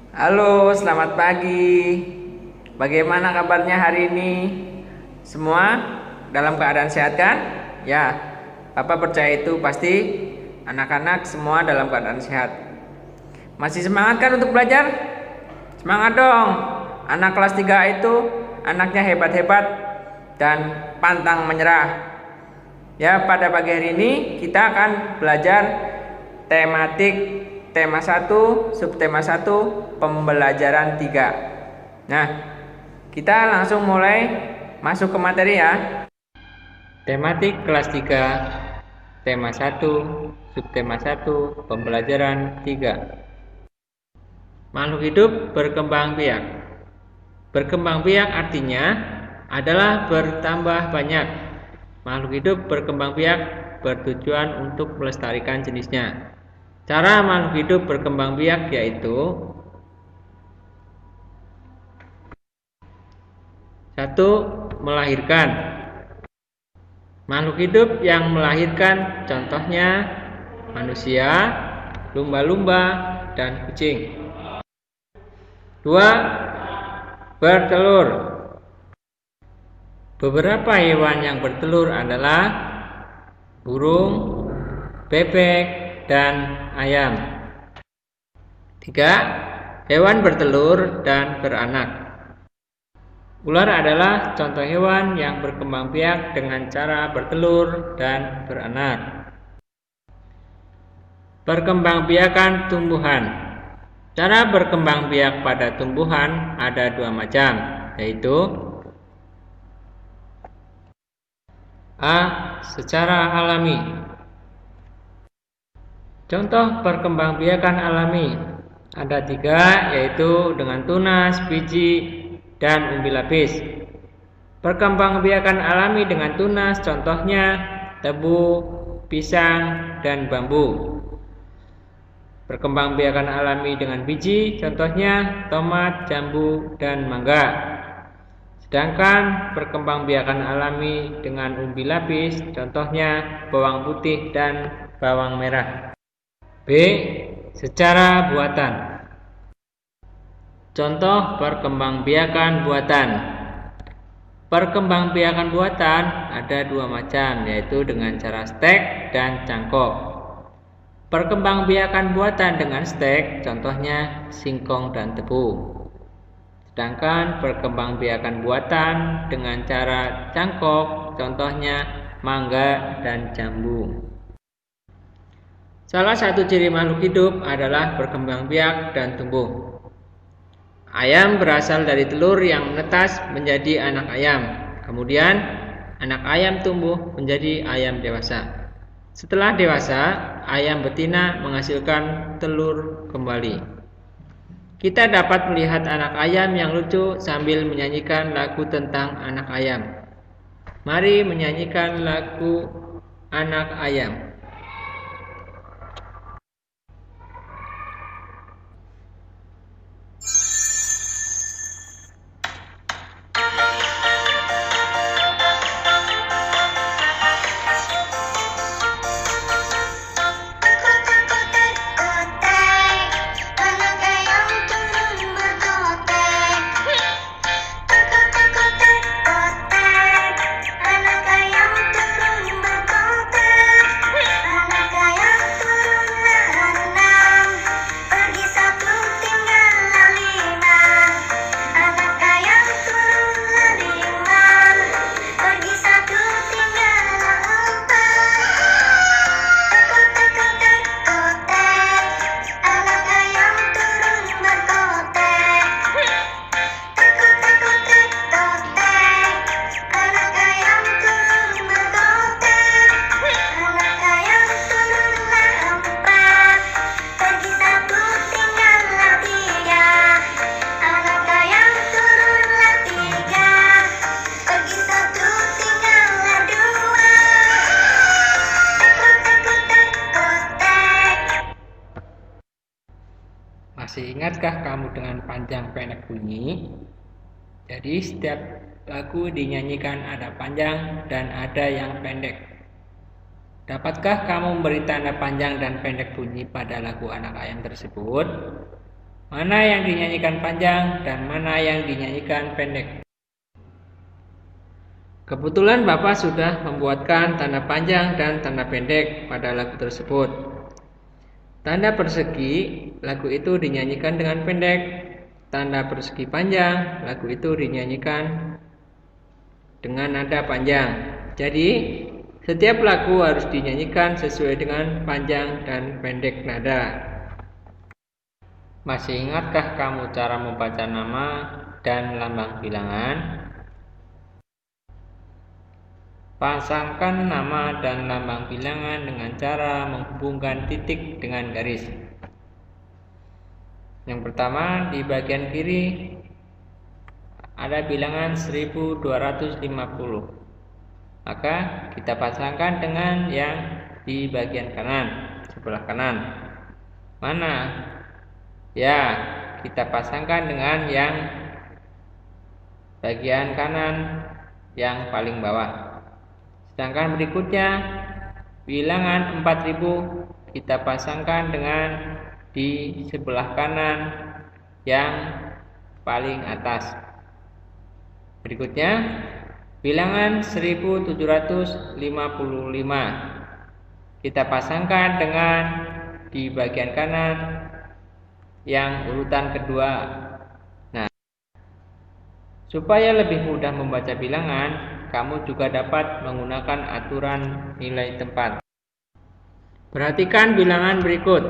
Halo, selamat pagi. Bagaimana kabarnya hari ini? Semua dalam keadaan sehat kan? Ya, Papa percaya itu pasti anak-anak semua dalam keadaan sehat. Masih semangat kan untuk belajar? Semangat dong. Anak kelas 3 itu anaknya hebat-hebat dan pantang menyerah. Ya, pada pagi hari ini kita akan belajar tematik tema 1, subtema 1, pembelajaran 3. Nah, kita langsung mulai masuk ke materi ya. Tematik kelas 3, tema 1, subtema 1, pembelajaran 3. Makhluk hidup berkembang biak. Berkembang biak artinya adalah bertambah banyak. Makhluk hidup berkembang biak bertujuan untuk melestarikan jenisnya. Cara makhluk hidup berkembang biak yaitu 1. Melahirkan. Makhluk hidup yang melahirkan contohnya manusia, lumba-lumba, dan kucing. 2. Bertelur. Beberapa hewan yang bertelur adalah burung, bebek, dan ayam. 3. Hewan bertelur dan beranak. Ular adalah contoh hewan yang berkembang biak dengan cara bertelur dan beranak. Perkembangbiakan tumbuhan. Cara berkembang biak pada tumbuhan ada dua macam, yaitu A. Secara alami. Contoh perkembangbiakan alami ada 3, yaitu dengan tunas, biji, dan umbi lapis. Perkembangbiakan alami dengan tunas contohnya tebu, pisang, dan bambu. Perkembangbiakan alami dengan biji contohnya tomat, jambu, dan mangga. Sedangkan perkembangbiakan alami dengan umbi lapis contohnya bawang putih dan bawang merah. B. Secara buatan. Contoh perkembangbiakan buatan. Perkembangbiakan buatan ada dua macam, yaitu dengan cara stek dan cangkok. Perkembangbiakan buatan dengan stek contohnya singkong dan tebu. Sedangkan perkembangbiakan buatan dengan cara cangkok contohnya mangga dan jambu. Salah satu ciri makhluk hidup adalah berkembang biak dan tumbuh. Ayam berasal dari telur yang menetas menjadi anak ayam. Kemudian anak ayam tumbuh menjadi ayam dewasa. Setelah dewasa, ayam betina menghasilkan telur kembali. Kita dapat melihat anak ayam yang lucu sambil menyanyikan lagu tentang anak ayam. Mari menyanyikan lagu anak ayam. Masih ingatkah kamu dengan panjang pendek bunyi? Jadi setiap lagu dinyanyikan ada panjang dan ada yang pendek. Dapatkah kamu memberi tanda panjang dan pendek bunyi pada lagu anak ayam tersebut? mana yang dinyanyikan panjang dan mana yang dinyanyikan pendek. Kebetulan Bapak sudah membuatkan tanda panjang dan tanda pendek pada lagu tersebut. Tanda persegi, lagu itu dinyanyikan dengan pendek. Tanda persegi panjang, lagu itu dinyanyikan dengan nada panjang. Jadi, setiap lagu harus dinyanyikan sesuai dengan panjang dan pendek nada. Masih ingatkah kamu cara membaca nama dan lambang bilangan? Pasangkan nama dan lambang bilangan dengan cara menghubungkan titik dengan garis. Yang pertama, di bagian kiri ada bilangan 1250. Maka kita pasangkan dengan yang di bagian kanan, sebelah kanan. Mana? Ya, kita pasangkan dengan yang bagian kanan yang paling bawah. Sedangkan berikutnya bilangan 4000 kita pasangkan dengan di sebelah kanan yang paling atas. Berikutnya bilangan 1755 kita pasangkan dengan di bagian kanan yang urutan kedua. Nah, supaya lebih mudah membaca bilangan, kamu juga dapat menggunakan aturan nilai tempat. Perhatikan bilangan berikut.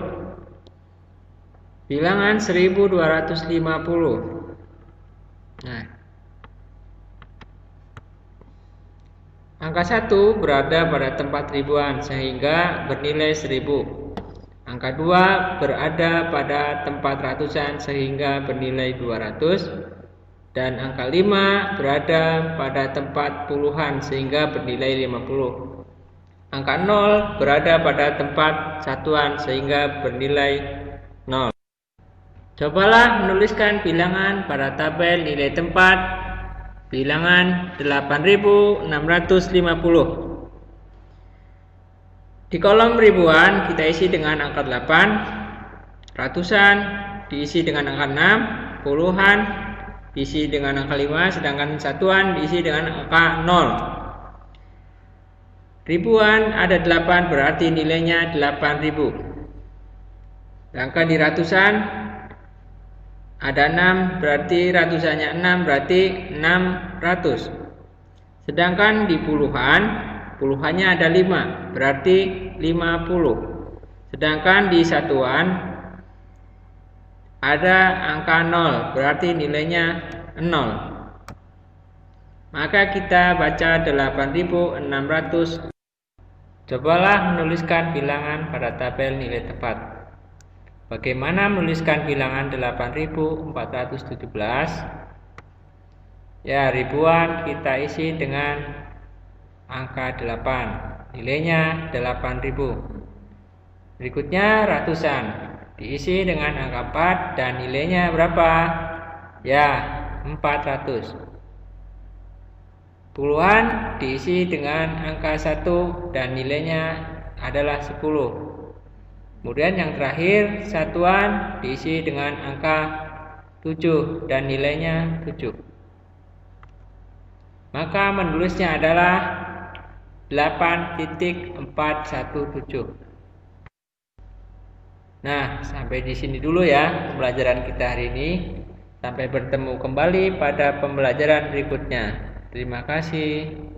Bilangan 1250. Nah, angka 1 berada pada tempat ribuan sehingga bernilai 1000. Angka 2 berada pada tempat ratusan sehingga bernilai 200. Dan angka 5 berada pada tempat puluhan sehingga bernilai 50. Angka 0 berada pada tempat satuan sehingga bernilai 0. Cobalah menuliskan bilangan pada tabel nilai tempat bilangan 8650. Di kolom ribuan kita isi dengan angka 8, ratusan diisi dengan angka 6, puluhan diisi dengan angka 5, sedangkan satuan diisi dengan angka 0. Ribuan ada 8 berarti nilainya 8000. Sedangkan di ratusan ada 6 berarti ratusannya 6 berarti 600. Sedangkan di puluhannya ada 5 berarti 50. Sedangkan di satuan ada angka 0 berarti nilainya 0. Maka kita baca 8600. Cobalah menuliskan bilangan pada tabel nilai tempat. Bagaimana menuliskan bilangan 8417? Ya, ribuan kita isi dengan angka 8. Nilainya 8000. Berikutnya ratusan diisi dengan angka 4 dan nilainya berapa? Ya, 400. Puluhan diisi dengan angka 1 dan nilainya adalah 10. Kemudian yang terakhir satuan diisi dengan angka 7 dan nilainya 7. Maka menulisnya adalah 8.417. Nah, sampai di sini dulu ya pembelajaran kita hari ini. Sampai bertemu kembali pada pembelajaran berikutnya. Terima kasih.